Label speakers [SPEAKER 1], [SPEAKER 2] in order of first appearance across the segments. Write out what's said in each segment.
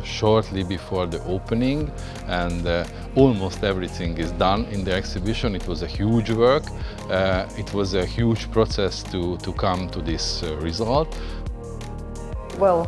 [SPEAKER 1] shortly before the opening, and almost everything is done in the exhibition. It was a huge work. It was a huge process to come to this result.
[SPEAKER 2] Well,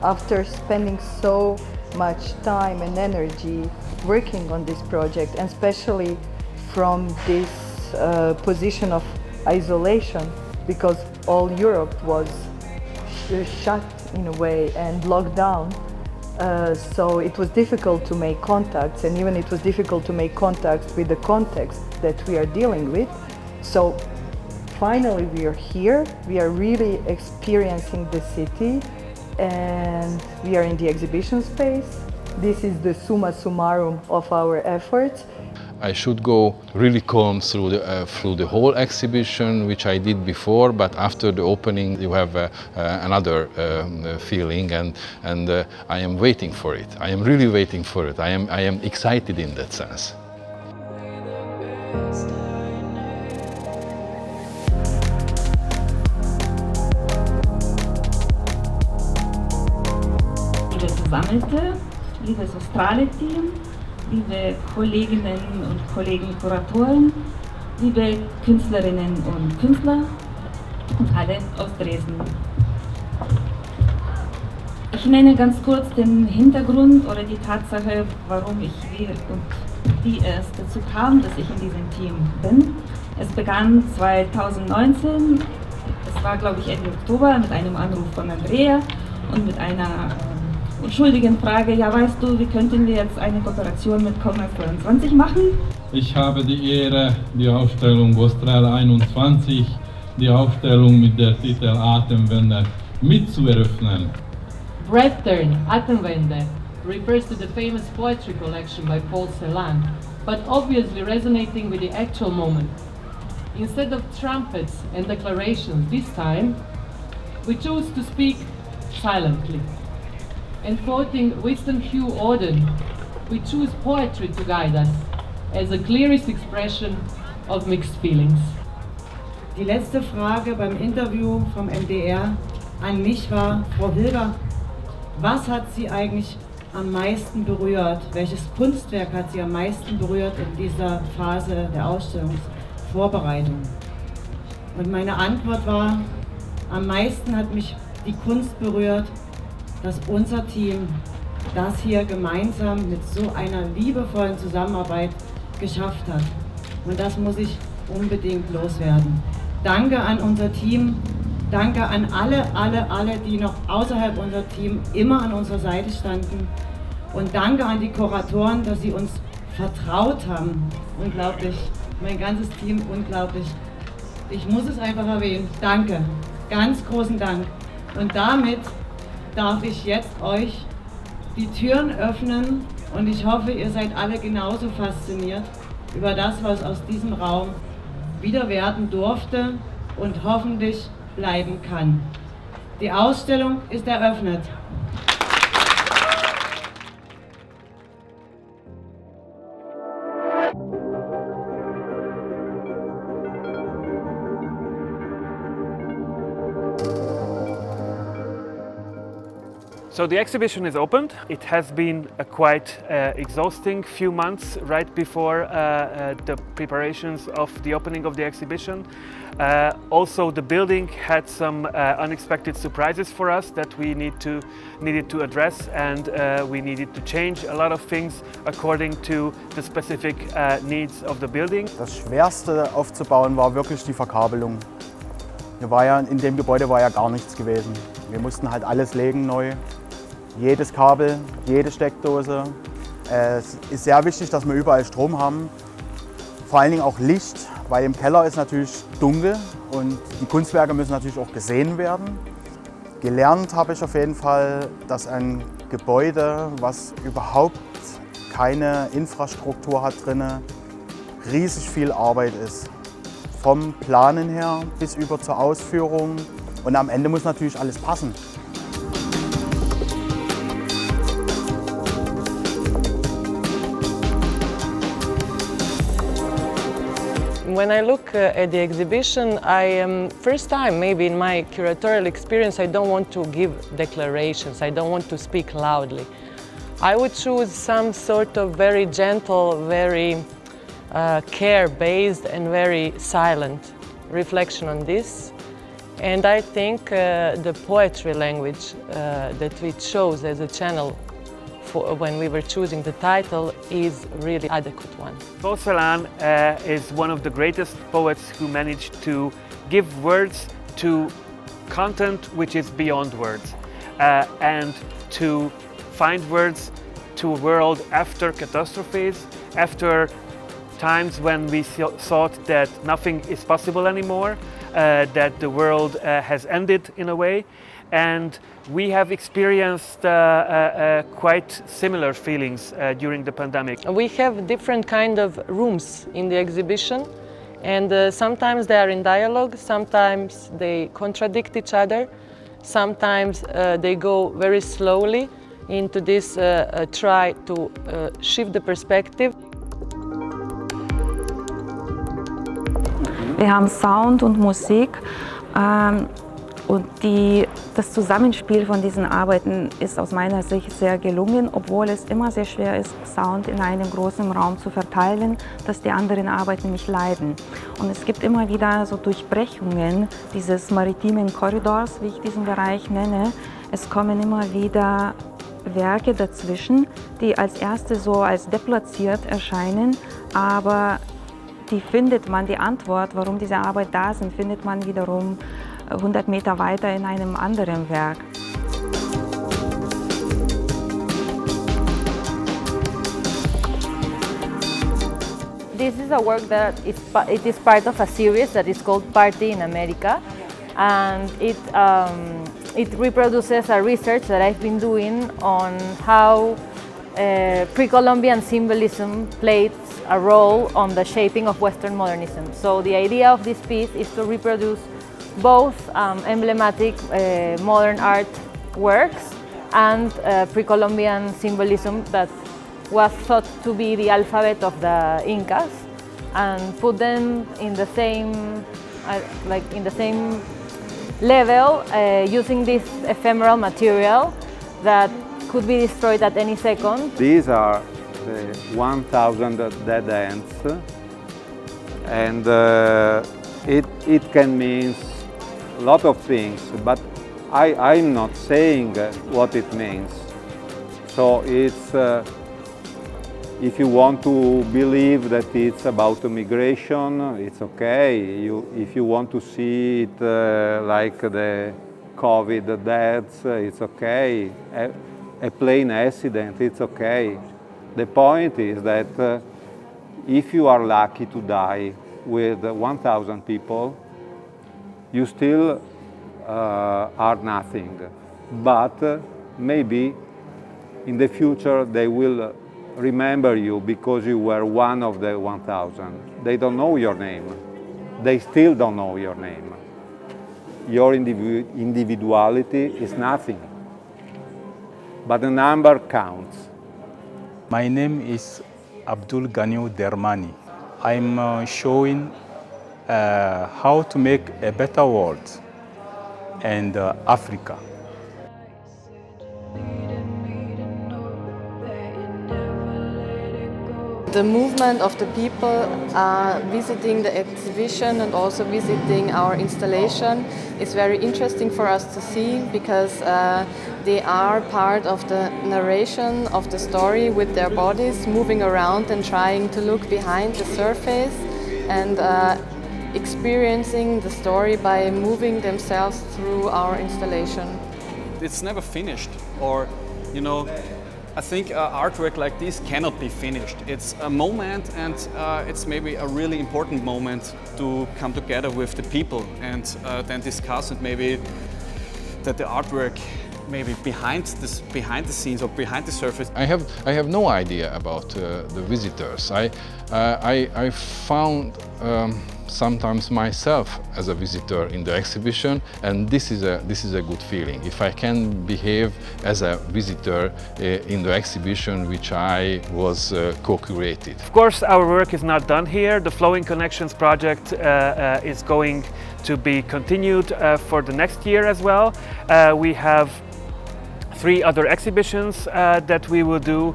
[SPEAKER 2] after spending so much time and energy working on this project, and especially from this position of isolation, because all Europe was shut in a way and locked down, so it was difficult to make contacts, and even it was difficult to make contacts with the context that we are dealing with. So finally we are here, we are really experiencing the city, and we are in the exhibition space. This is the summa summarum of our efforts.
[SPEAKER 1] I should go really calm through the whole exhibition, which I did before, but after the opening you have another feeling, and I am waiting for it. I am really waiting for it. I am excited in that sense.
[SPEAKER 3] Liebe Versammelte, liebes OSTRALE-Team, liebe Kolleginnen und Kollegen Kuratoren, liebe Künstlerinnen und Künstler und alle aus Dresden. Ich nenne ganz kurz den Hintergrund oder die Tatsache, warum ich wie es dazu kam, dass ich in diesem Team bin. Es begann 2019, es war glaube ich Ende Oktober, mit einem Anruf von Andrea und mit einer unschuldigen Frage, ja weißt du, wie könnten wir jetzt eine Kooperation mit COM21 machen?
[SPEAKER 4] Ich habe die Ehre, die Ausstellung OSTRALE 21, die Ausstellung mit der Titel Atemwende mitzueröffnen.
[SPEAKER 5] Breath-Turn, Atemwende, refers to the famous poetry collection by Paul Celan, but obviously resonating with the actual moment. Instead of trumpets and declarations this time, we chose to speak silently. And quoting Winston Hugh Auden, we choose poetry to guide us as the clearest expression of mixed feelings.
[SPEAKER 6] Die letzte Frage beim Interview vom MDR an mich war, Frau Hilger, was hat Sie eigentlich am meisten berührt? Welches Kunstwerk hat Sie am meisten berührt in dieser Phase der Ausstellungsvorbereitung? Und meine Antwort war, am meisten hat mich die Kunst berührt, dass unser Team das hier gemeinsam mit so einer liebevollen Zusammenarbeit geschafft hat. Und das muss ich unbedingt loswerden. Danke an unser Team, danke an alle, die noch außerhalb unser Team immer an unserer Seite standen. Und danke an die Kuratoren, dass sie uns vertraut haben. Unglaublich, mein ganzes Team, unglaublich. Ich muss es einfach erwähnen. Danke, ganz großen Dank. Und damit darf ich jetzt euch die Türen öffnen, und ich hoffe, ihr seid alle genauso fasziniert über das, was aus diesem Raum wieder werden durfte und hoffentlich bleiben kann. Die Ausstellung ist eröffnet.
[SPEAKER 7] So the exhibition is opened. It has been a quite exhausting few months right before the preparations of the opening of the exhibition. Also the building had some unexpected surprises for us that we needed to address, and we needed to change a lot of things according to the specific needs of the building.
[SPEAKER 8] Das Schwerste aufzubauen war wirklich die Verkabelung. In dem Gebäude war ja gar nichts gewesen. Wir mussten halt alles legen neu. Jedes Kabel, jede Steckdose. Es ist sehr wichtig, dass wir überall Strom haben. Vor allen Dingen auch Licht, weil im Keller ist natürlich dunkel und die Kunstwerke müssen natürlich auch gesehen werden. Gelernt habe ich auf jeden Fall, dass ein Gebäude, was überhaupt keine Infrastruktur hat drinne, riesig viel Arbeit ist. Vom Planen her bis über zur Ausführung, und am Ende muss natürlich alles passen.
[SPEAKER 9] When I look at the exhibition, first time maybe in my curatorial experience, I don't want to give declarations, I don't want to speak loudly. I would choose some sort of very gentle, very care-based and very silent reflection on this. And I think the poetry language that we chose as a channel for when we were choosing the title is really adequate one.
[SPEAKER 7] Paul Celan is one of the greatest poets who managed to give words to content which is beyond words and to find words to a world after catastrophes, after times when we thought that nothing is possible anymore, that the world has ended in a way. And we have experienced quite similar feelings during the pandemic.
[SPEAKER 9] We have different kind of rooms in the exhibition, and sometimes they are in dialogue, sometimes they contradict each other, sometimes they go very slowly into this try to shift the perspective.
[SPEAKER 10] Wir haben Sound und Musik und das Zusammenspiel von diesen Arbeiten ist aus meiner Sicht sehr gelungen, obwohl es immer sehr schwer ist, Sound in einem großen Raum zu verteilen, dass die anderen Arbeiten nicht leiden. Und es gibt immer wieder so Durchbrechungen dieses maritimen Korridors, wie ich diesen Bereich nenne. Es kommen immer wieder Werke dazwischen, die als erste so als deplatziert erscheinen, aber die findet man, die Antwort, warum diese Arbeit da sind, findet man wiederum 100 Meter weiter in einem anderen Werk.
[SPEAKER 11] This is a work that it is part of a series that is called Party in America, and it reproduces a research that I've been doing on how pre-Columbian symbolism played a role on the shaping of Western modernism. So the idea of this piece is to reproduce both emblematic modern art works and pre-Columbian symbolism that was thought to be the alphabet of the Incas, and put them in the same, level using this ephemeral material that could be destroyed at any second.
[SPEAKER 12] These are the 1,000 dead ends, and it can mean a lot of things, but I'm not saying what it means. So it's, if you want to believe that it's about migration, it's okay. If you want to see it like the COVID deaths, it's okay. A plane accident, it's okay. The point is that if you are lucky to die with 1,000 people, you still are nothing. But maybe in the future they will remember you because you were one of the 1,000. They don't know your name. They still don't know your name. Your individuality is nothing. But the number counts.
[SPEAKER 13] My name is Abdul Ganiu Dermani. I'm showing how to make a better world and Africa.
[SPEAKER 14] The movement of the people visiting the exhibition and also visiting our installation is very interesting for us to see, because they are part of the narration of the story with their bodies moving around and trying to look behind the surface and experiencing the story by moving themselves through our installation.
[SPEAKER 15] It's never finished, or, you know, I think artwork like this cannot be finished. It's a moment, and it's maybe a really important moment to come together with the people and then discuss, and maybe that the artwork maybe behind the scenes or behind the surface.
[SPEAKER 1] I have no idea about the visitors. I found sometimes myself as a visitor in the exhibition, and this is a good feeling. If I can behave as a visitor in the exhibition which I was co-curated.
[SPEAKER 7] Of course, our work is not done here. The Flowing Connections project is going to be continued for the next year as well. We have 3 other exhibitions that we will do,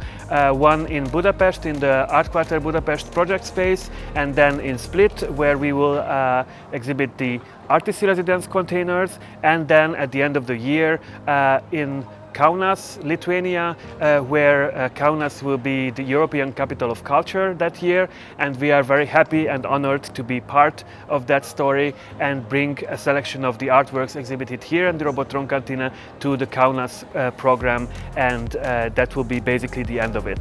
[SPEAKER 7] one in Budapest in the Art Quarter Budapest project space, and then in Split where we will exhibit the artist residence containers, and then at the end of the year in Kaunas, Lithuania, where Kaunas will be the European Capital of Culture that year, and we are very happy and honored to be part of that story and bring a selection of the artworks exhibited here in the Robotron Kantine to the Kaunas program, and that will be basically the end of it.